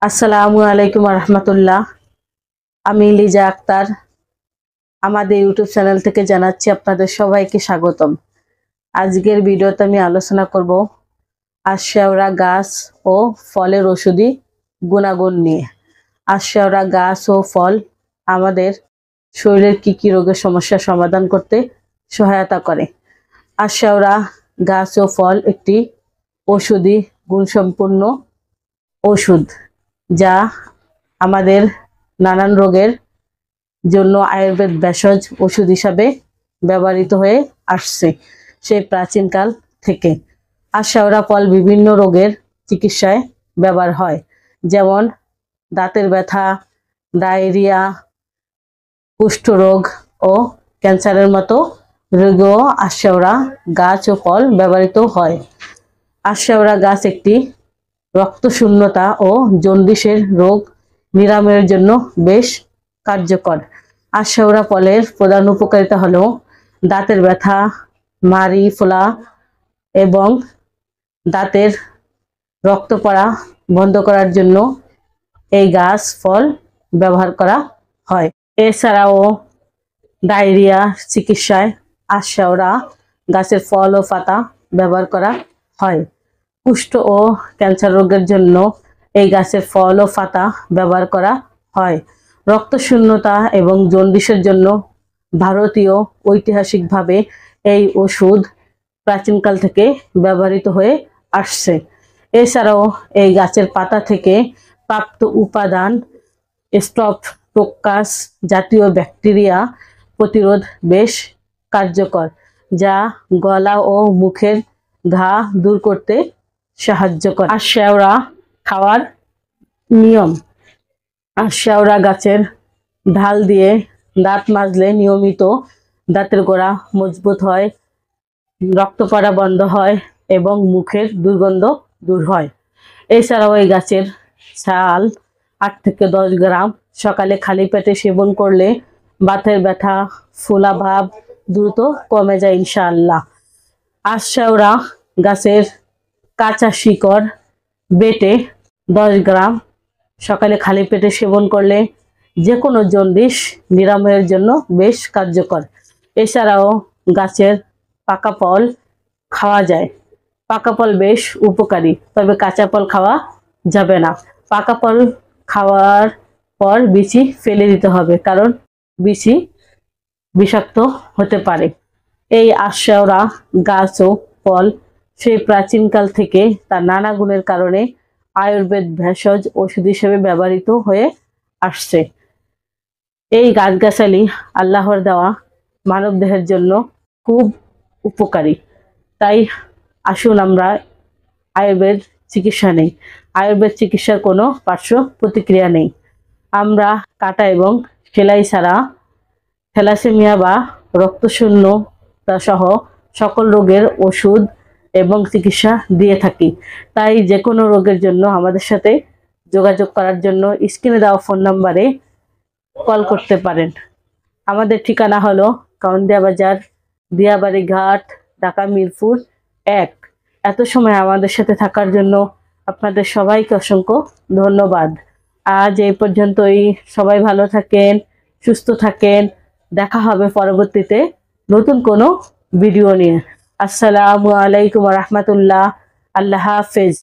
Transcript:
আসসালামু আলাইকুম রহমতুল্লাহ। আমি লিজা আক্তার আমাদের ইউটিউব চ্যানেল থেকে জানাচ্ছি আপনাদের সবাইকে স্বাগতম। আজকের ভিডিওতে আমি আলোচনা করব আশাওড়া গাছ ও ফলের ঔষধি গুণাগুণ নিয়ে। আশাওড়া গাছ ও ফল আমাদের শরীরের কি কি রোগের সমস্যার সমাধান করতে সহায়তা করে। আশাওড়া গাছ ও ফল একটি ঔষধি গুণসম্পন্ন ওষুধ, যা আমাদের নানান রোগের জন্য আয়ুর্বেদ ভেষজ ওষুধ হিসাবে ব্যবহৃত হয়ে আসছে সেই প্রাচীনকাল থেকে। আশাওড়া ফল বিভিন্ন রোগের চিকিৎসায় ব্যবহার হয়, যেমন দাঁতের ব্যথা, ডায়রিয়া, কুষ্ঠরোগ ও ক্যান্সারের মতো রোগেও আশাওড়া গাছ ও ফল ব্যবহৃত হয়। আশাওড়া গাছ একটি রক্তশূন্যতা ও জন্ডিসের রোগ নিরাময়ের জন্য বেশ কার্যকর। আশাওড়া ফলের প্রধান উপকারিতা হলো দাঁতের ব্যথা, মাড়ি ফোলা এবং দাঁতের রক্ত পড়া বন্ধ করার জন্য এই গাছ ফল ব্যবহার করা হয়। এছাড়াও ডায়রিয়া চিকিৎসায় আশাওড়া গাছের ফল ও পাতা ব্যবহার করা হয়। কুষ্ঠ ও ক্যান্সার রোগের জন্য এই গাছের ফল ও পাতা ব্যবহার করা হয়। রক্তশূন্যতা এবং জন্ডিসের জন্য ভারতীয় ঐতিহাসিকভাবে এই ওষুধ প্রাচীনকাল থেকে ব্যবহৃত হয়ে আসছে। এছাড়াও এই গাছের পাতা থেকে প্রাপ্ত উপাদান স্ট্রেপ্টোকক্কাস জাতীয় ব্যাকটেরিয়া প্রতিরোধ বেশ কার্যকর, যা গলা ও মুখের ঘা দূর করতে সাহায্য করে। আশাওড়া খাওয়ার নিয়ম। আশাওড়া গাছের ঢাল দিয়ে দাঁত মাজলে নিয়মিত দাঁতের গোড়া মজবুত হয়, রক্ত পড়া বন্ধ হয় এবং মুখের দুর্গন্ধ দূর হয়। এছাড়াও এই গাছের ছাল 8 থেকে 10 গ্রাম সকালে খালি পেটে সেবন করলে বাতের ব্যথা, ফোলা ভাব দ্রুত কমে যায় ইনশাআল্লাহ। আশাওড়া গাছের কাঁচা শিকড় বেটে 10 গ্রাম সকালে খালি পেটে সেবন করলে যে কোনো জন্ডিস নিরাময়ের জন্য বেশ কার্যকর। এছাড়াও গাছের পাকা ফল খাওয়া যায়। পাকা ফল বেশ উপকারী, তবে কাঁচা ফল খাওয়া যাবে না। পাকা ফল খাওয়ার পর বিচি ফেলে দিতে হবে, কারণ বিচি বিষাক্ত হতে পারে। এই আশাওড়া গাছ ও ফল সেই প্রাচীনকাল থেকে তার নানা গুণের কারণে আয়ুর্বেদ ভেষজ ওষুধ হিসেবে ব্যবহৃত হয়ে আসছে। এই গাছগাছালি আল্লাহর দেওয়া মানব দেহের জন্য খুব উপকারী। তাই আসুন আমরা আয়ুর্বেদ চিকিৎসা নেই। আয়ুর্বেদ চিকিৎসার কোনো পার্শ্ব প্রতিক্রিয়া নেই। আমরা কাটা এবং সেলাই ছাড়া থ্যালাসেমিয়া বা রক্তশূন্যতা সহ সকল রোগের ওষুধ এবং চিকিৎসা দিয়ে থাকি। তাই যে কোনো রোগের জন্য আমাদের সাথে যোগাযোগ করার জন্য স্ক্রিনে দেওয়া ফোন নাম্বারে কল করতে পারেন। আমাদের ঠিকানা হলো কাউন্দিয়া বাজার, দিয়াবাড়ি ঘাট, ঢাকা মিরপুর 1। এত সময় আমাদের সাথে থাকার জন্য আপনাদের সবাইকে অসংখ্য ধন্যবাদ। আজ এই পর্যন্তই। সবাই ভালো থাকেন, সুস্থ থাকেন। দেখা হবে পরবর্তীতে নতুন কোনো ভিডিও নিয়ে। আসসালামু আলাইকুম রহমতুল্লাহ। আল্লাহ হাফেজ।